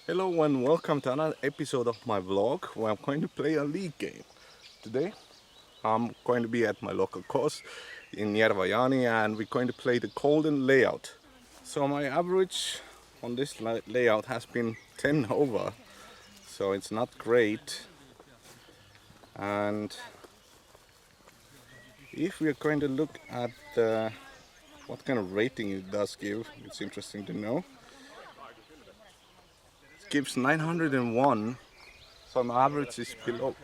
Hello and welcome to another episode of my vlog where I'm going to play a league game. Today I'm going to be at my local course in Järva-Jaani and we're going to play the golden layout. So my average on this layout has been 10 over, so it's not great. And if we're going to look at what kind of rating it does give, it's interesting to know. It gives 901. So my average is below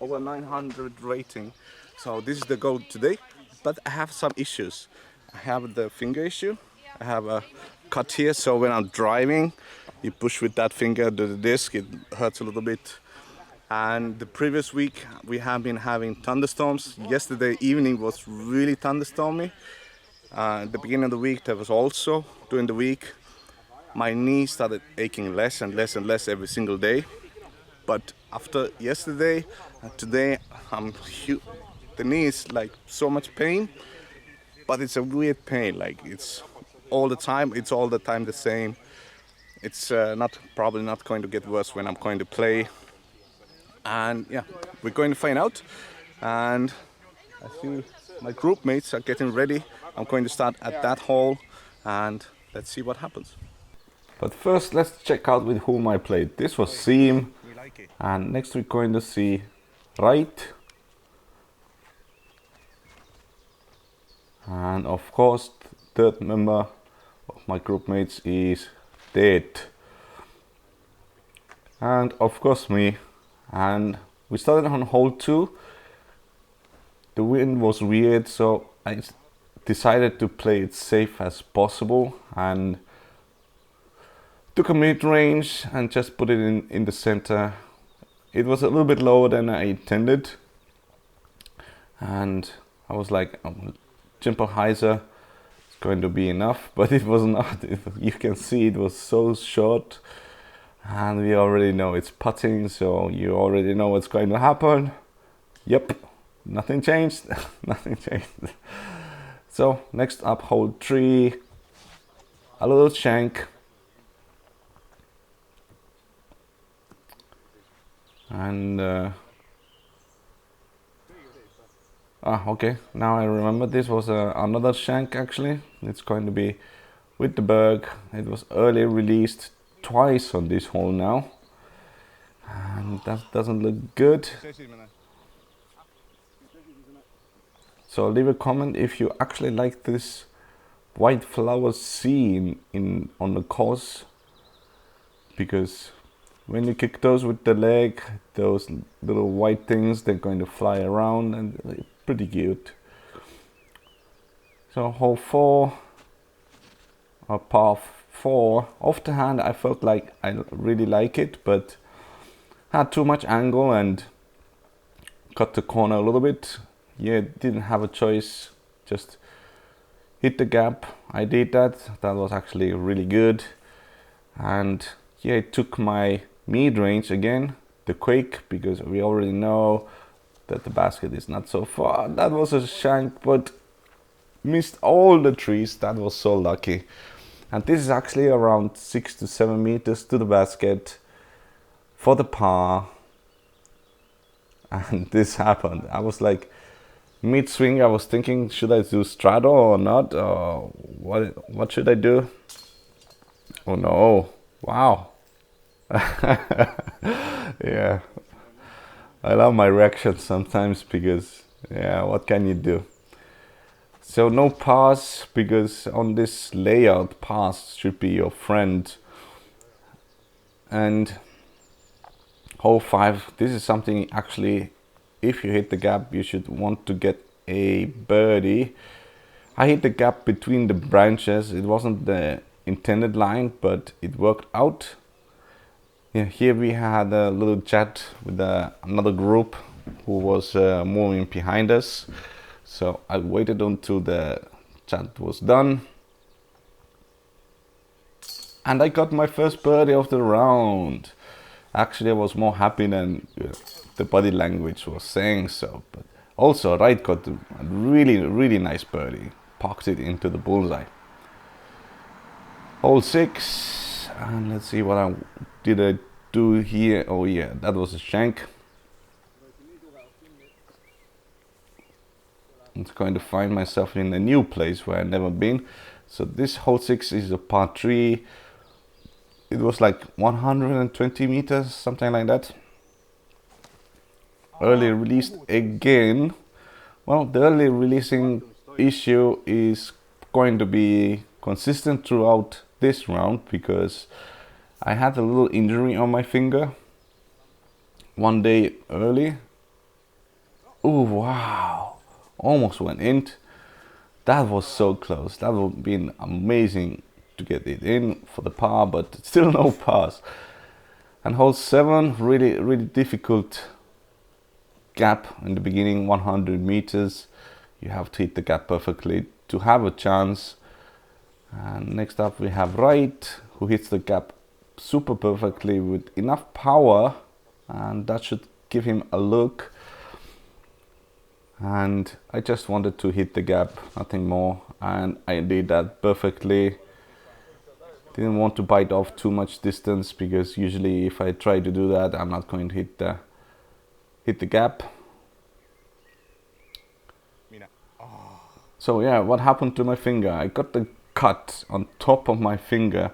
over 900 rating. So this is the goal today. But I have some issues. I have the finger issue. I have a cut here, so when I'm driving, you push with that finger to the disc, it hurts a little bit. And the previous week we have been having thunderstorms. Yesterday evening was really thunderstormy. At the beginning of the week there was also during the week. My knee started aching less and less and less every single day. But after yesterday and today, the knee is like so much pain, but it's a weird pain. Like it's all the time. It's all the time the same. It's probably not going to get worse when I'm going to play. And yeah, we're going to find out. And I see my group mates are getting ready. I'm going to start at that hole, and let's see what happens. But first, let's check out with whom I played. This was Seam. And next we're going to see Right. And of course, third member of my group mates is Dead. And of course me. And we started on hole 2. The wind was weird, so I decided to play it safe as possible and took a mid-range and just put it in the center. It was a little bit lower than I intended, and I was like, jumper hyzer is going to be enough, but it was not. You can see it was so short, and we already know it's putting, so you already know what's going to happen. Yep, nothing changed. Nothing changed. So next up, hole 3, a little shank. And okay, now I remember this was another shank actually. It's going to be with the berg. It was earlier released twice on this hole now, and that doesn't look good. So leave a comment if you actually like this white flower scene on the course, because when you kick those with the leg, those little white things, they're going to fly around and they're pretty cute. So hole 4, or par 4, off the hand I felt like I really like it, but had too much angle and cut the corner a little bit. Yeah, didn't have a choice, just hit the gap. I did that. That was actually really good. And yeah, it took my mid-range again, the quake, because we already know that the basket is not so far. That was a shank, but missed all the trees. That was so lucky. And this is actually around 6 to 7 meters to the basket for the par. And this happened. I was like, mid-swing, I was thinking, should I do straddle or not? Or what should I do? Oh no, wow. Yeah, I love my reactions sometimes because, yeah, what can you do? So no pass, because on this layout pass should be your friend. And hole 5, this is something actually, if you hit the gap, you should want to get a birdie. I hit the gap between the branches. It wasn't the intended line, but it worked out. Yeah, here we had a little chat with another group who was moving behind us. So I waited until the chat was done. And I got my first birdie of the round. Actually, I was more happy than the body language was saying so. But also, Right got a really, really nice birdie. Parked it into the bullseye. Hole 6. And let's see what I did I do here? Oh yeah, that was a shank. I'm going to find myself in a new place where I've never been. So this hole 6 is a par 3. It was like 120 meters, something like that. Early released again. Well, the early releasing issue is going to be consistent throughout this round because I had a little injury on my finger one day early. Oh wow, almost went in. That was so close. That would have been amazing to get it in for the par, but still no pars. And hole 7, really difficult gap in the beginning, 100 meters. You have to hit the gap perfectly to have a chance. And next up we have Wright, who hits the gap super perfectly with enough power, and that should give him a look. And I just wanted to hit the gap, nothing more, and I did that perfectly. Didn't want to bite off too much distance because usually if I try to do that, I'm not going to hit the gap. So yeah, what happened to my finger? I got the cut on top of my finger,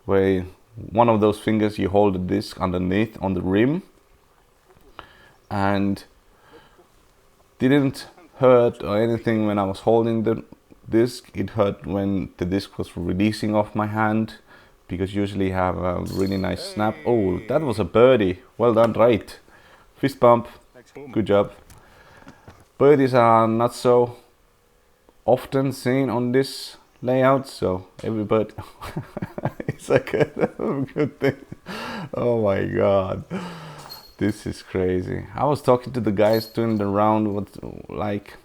where one of those fingers you hold the disc underneath on the rim, and didn't hurt or anything when I was holding the disc. It hurt when the disc was releasing off my hand, because usually I have a really nice snap. Oh, that was a birdie. Well done, right. Fist bump. Good job. Birdies are not so often seen on this layout, so every bird is a good thing. Oh my god. This is crazy. I was talking to the guys during the round, what like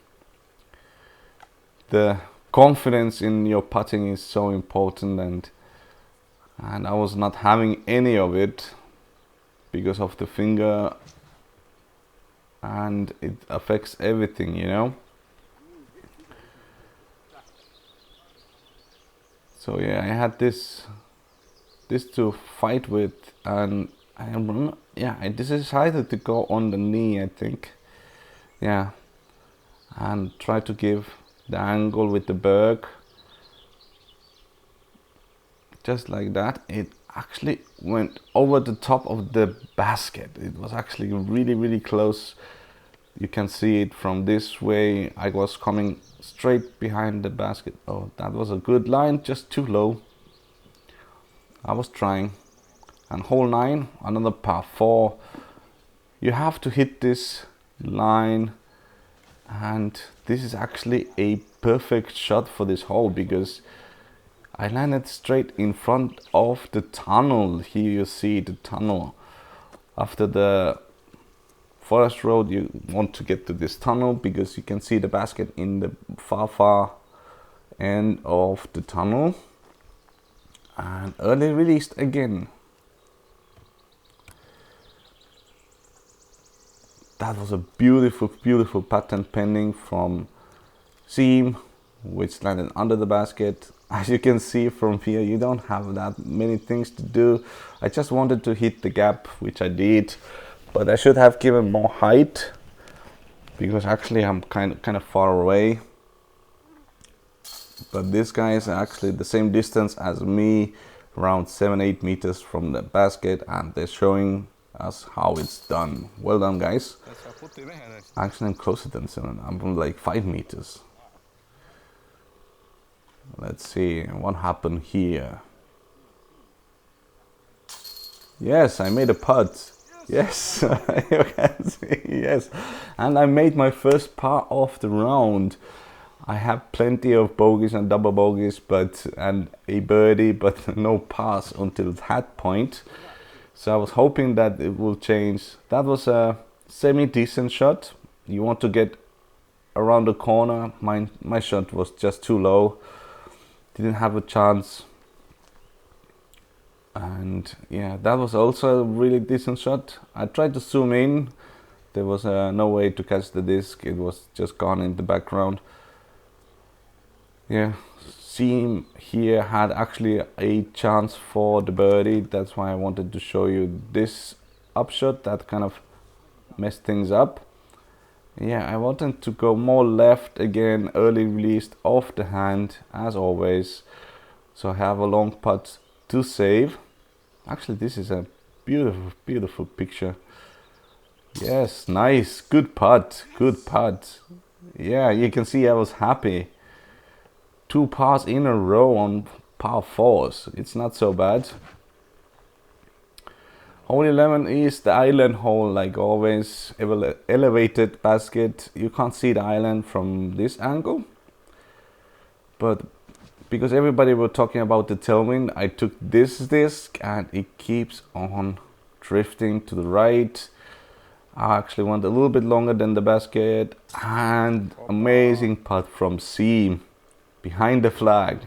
the confidence in your putting is so important, and I was not having any of it because of the finger, and it affects everything, you know. So yeah, I had this to fight with, and I remember, yeah, I decided to go on the knee, I think. Yeah, and try to give the angle with the berg. Just like that. It actually went over the top of the basket. It was actually really close. You can see it from this way. I was coming straight behind the basket. Oh, that was a good line, just too low. I was trying. And hole 9, another par 4. You have to hit this line, and this is actually a perfect shot for this hole because I landed straight in front of the tunnel. Here you see the tunnel. After the forest road, you want to get to this tunnel because you can see the basket in the far end of the tunnel. And early released again. That was a beautiful patent pending from seam, which landed under the basket. As you can see from here, you don't have that many things to do. I just wanted to hit the gap, which I did, but I should have given more height because actually I'm kind of far away. But this guy is actually the same distance as me, around 7-8 meters from the basket, and they're showing us how it's done. Well done, guys. Actually, I'm closer than 7. I'm like 5 meters. Let's see what happened here. Yes, I made a putt. Yes, you can see. Yes, and I made my first par of the round. I have plenty of bogeys and double bogeys, and a birdie, but no pass until that point. So I was hoping that it will change. That was a semi-decent shot. You want to get around the corner. My shot was just too low. Didn't have a chance. And yeah, that was also a really decent shot. I tried to zoom in. There was no way to catch the disc. It was just gone in the background. Yeah, seam here had actually a chance for the birdie. That's why I wanted to show you this upshot that kind of messed things up. Yeah, I wanted to go more left again, early released off the hand as always, so I have a long putt to save. Actually, this is a beautiful picture. Yes, nice, good putt, good putt. Yeah, you can see I was happy. 2 pars in a row on par 4s. It's not so bad. Hole 11 is the island hole, like always. Elevated basket. You can't see the island from this angle, but because everybody were talking about the tailwind, I took this disc and it keeps on drifting to the right. I actually went a little bit longer than the basket, and amazing putt from seam behind the flag.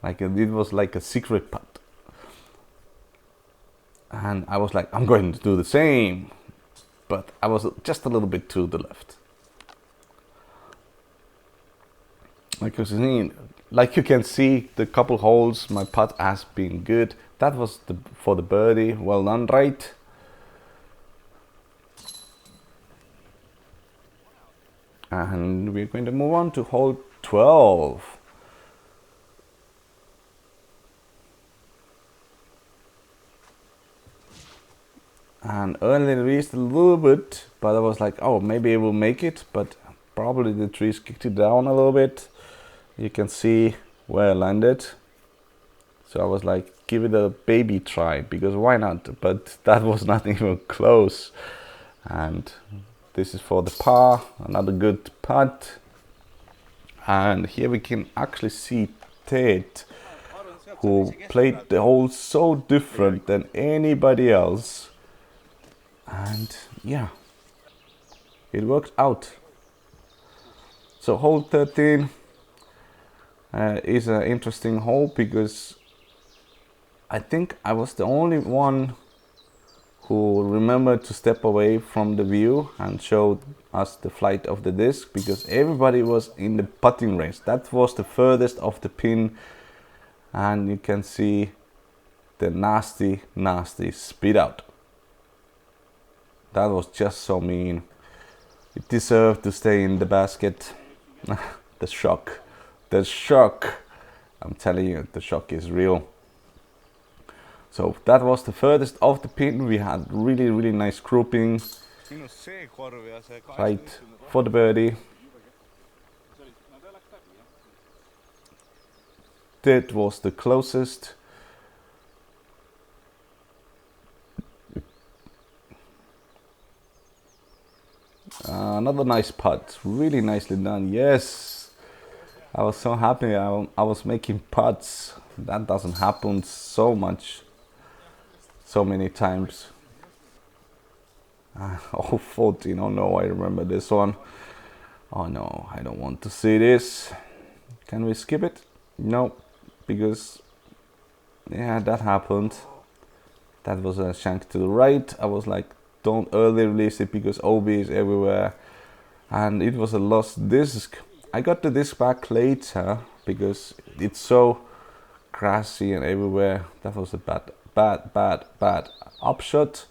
Like it was like a secret putt. And I was like, I'm going to do the same, but I was just a little bit to the left. Like you can see, the couple holes, my putt has been good. That was for the birdie. Well done, right? And we're going to move on to hole 12. And early released a little bit, but I was like, oh, maybe it will make it, but probably the trees kicked it down a little bit. You can see where I landed. So I was like, give it a baby try, because why not? But that was not even close. And this is for the par, another good putt. And here we can actually see Ted, who played the hole so different than anybody else. And yeah, it worked out. So hole 13 is an interesting hole, because I think I was the only one who remembered to step away from the view and showed us the flight of the disc, because everybody was in the putting range. That was the furthest of the pin, and you can see the nasty spit out. That was just so mean. It deserved to stay in the basket. The shock. I'm telling you, the shock is real. So that was the furthest of the pin. We had really nice grouping. Right for the birdie. That was the closest. Another nice putt, really nicely done. Yes, I was so happy. I was making putts. That doesn't happen so many times. Oh, 14. Oh no, I remember this one. Oh no, I don't want to see this. Can we skip it? No, because yeah, that happened. That was a shank to the right. I was like, don't early release it, because OB is everywhere, and it was a lost disc. I got the disc back later because it's so grassy and everywhere. That was a bad upshot.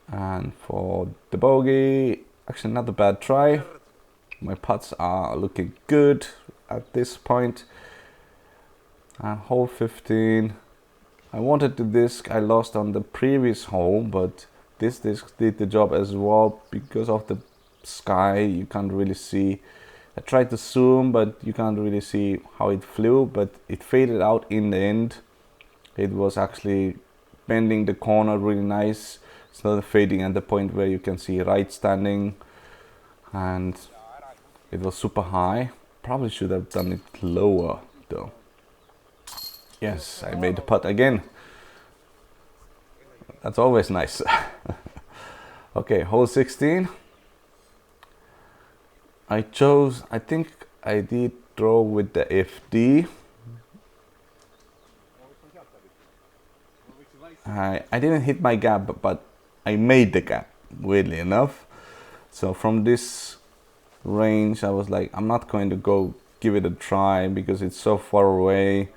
And for the bogey, actually not a bad try. My putts are looking good at this point. And hole 15, I wanted the disc I lost on the previous hole, but this disc did the job as well. Because of the sky, you can't really see. I tried to zoom, but you can't really see how it flew, but it faded out in the end. It was actually bending the corner really nice. It's not fading at the point where you can see right standing, and it was super high. Probably should have done it lower though. Yes, I made the putt again. That's always nice. Okay, hole 16. I think I did throw with the FD. I didn't hit my gap, but I made the gap, weirdly enough. So from this range, I was like, I'm not going to go give it a try because it's so far away.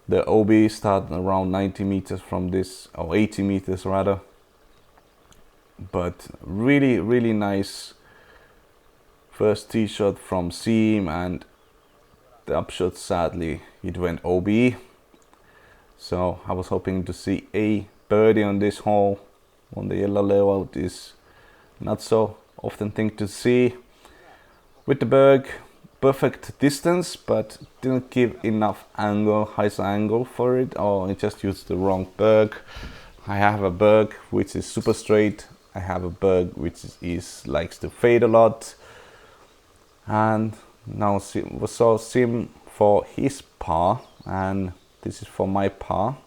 The OB started around 90 meters from this, or 80 meters rather. But really, really nice first tee shot from seam, and the upshot, sadly, it went OB. So I was hoping to see a birdie on this hole. On the yellow layout is not so often thing to see. With the berg, perfect distance, but didn't give enough angle, high angle for it, or it just used the wrong berg. I have a berg which is super straight. I have a berg which likes to fade a lot. And now we saw Sim for his par, and this is for my par.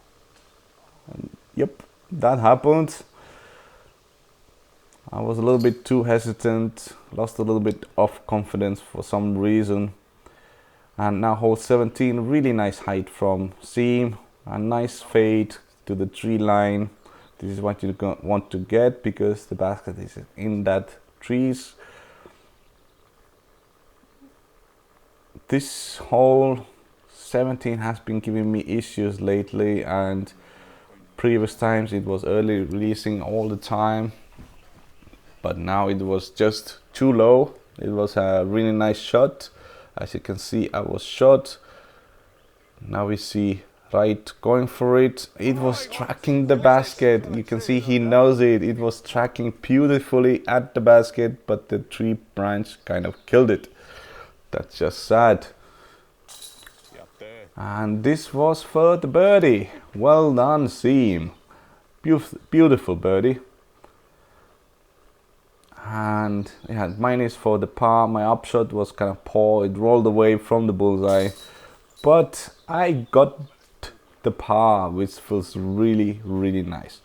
And yep, that happened. I was a little bit too hesitant, lost a little bit of confidence for some reason. And now hole 17, really nice height from seam, a nice fade to the tree line. This is what you want to get because the basket is in that trees. This hole 17 has been giving me issues lately, and previous times it was early releasing all the time. But now it was just too low. It was a really nice shot. As you can see, I was shot. Now we see right going for it. It was tracking the basket. You can see he knows it. It was tracking beautifully at the basket, but the tree branch kind of killed it. That's just sad. And this was for the birdie. Well done, Seam. Beautiful birdie. And yeah, mine is for the par. My upshot was kind of poor. It rolled away from the bullseye, but I got the par, which feels really, really nice.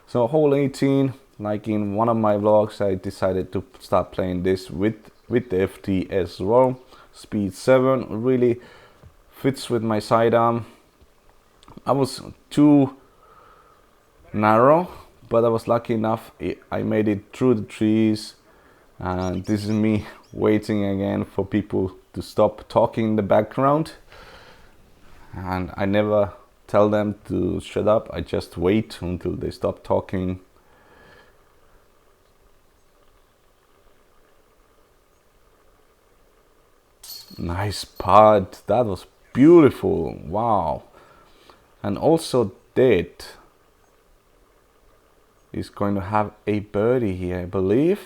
So hole 18, like in one of my vlogs, I decided to start playing this with the FT as well. Speed 7 really fits with my sidearm. I was too narrow, but I was lucky enough, I made it through the trees. And this is me waiting again for people to stop talking in the background. And I never tell them to shut up, I just wait until they stop talking. Nice putt, that was beautiful, wow. And also Dead is going to have a birdie here, I believe.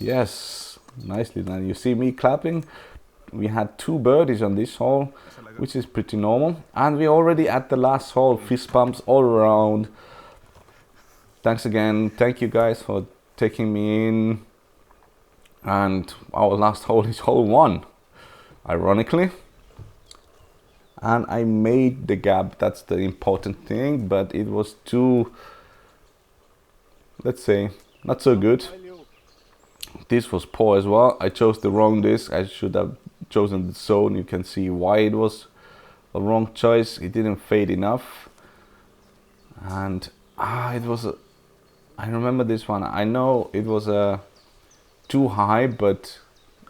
Yes, nicely done. You see me clapping. We had 2 birdies on this hole, which is pretty normal. And we're already at the last hole. Fist bumps all around. Thanks again. Thank you guys for taking me in. And our last hole is hole 1, ironically. And I made the gap. That's the important thing. But it was too, let's say, not so good. This was poor as well. I chose the wrong disc. I should have chosen the zone. You can see why it was a wrong choice. It didn't fade enough. And it was I remember this one. I know it was too high, but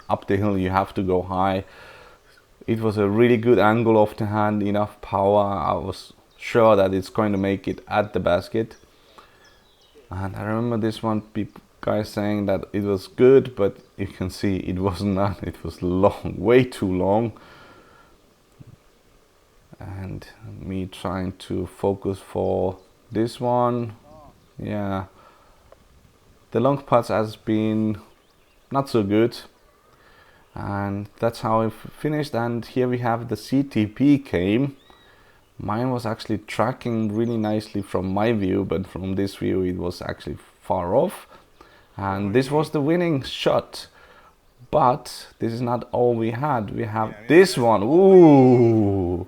up the hill you have to go high. It was a really good angle off the hand, enough power. I was sure that it's going to make it at the basket. And I remember this one, guys saying that it was good, but you can see it was not. It was long, way too long. And me trying to focus for this one. Yeah, the long putts has been not so good. And that's how I finished. And here we have the CTP came. Mine was actually tracking really nicely from my view, but from this view it was actually far off. And this was the winning shot. But this is not all we had. We have this one. Ooh,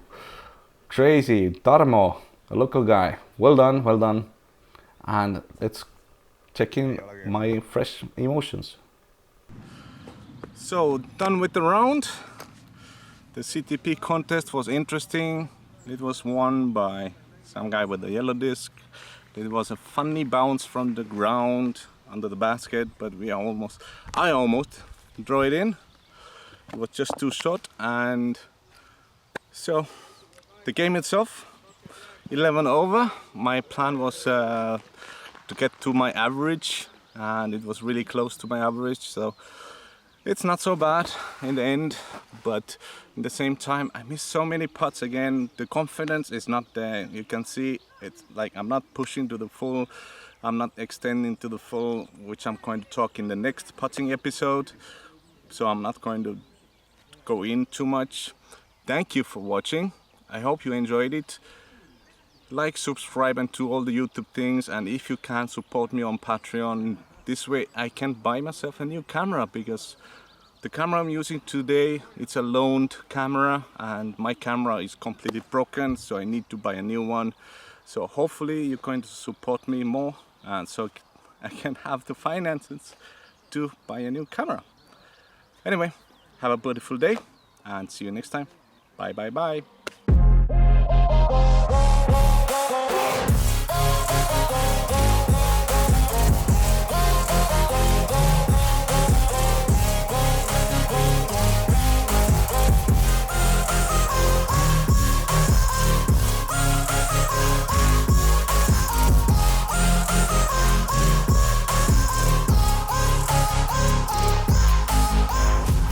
crazy. Tarmo, a local guy. Well done, well done. And let's check in my fresh emotions. So done with the round. The CTP contest was interesting. It was won by some guy with a yellow disc. It was a funny bounce from the ground under the basket, but I almost drew it in. It was just too short, and so the game itself, 11 over. My plan was to get to my average, and it was really close to my average, so it's not so bad in the end. But at the same time, I missed so many putts again. The confidence is not there. You can see it's like I'm not pushing to the full, I'm not extending to the full, which I'm going to talk in the next putting episode, so I'm not going to go in too much. Thank you for watching. I hope you enjoyed it. Like, subscribe, and do all the YouTube things, and if you can, support me on Patreon. This way I can buy myself a new camera, because the camera I'm using today, it's a loaned camera, and my camera is completely broken, so I need to buy a new one. So hopefully you're going to support me more, and so I can have the finances to buy a new camera. Anyway, have a beautiful day, and see you next time. Bye bye bye.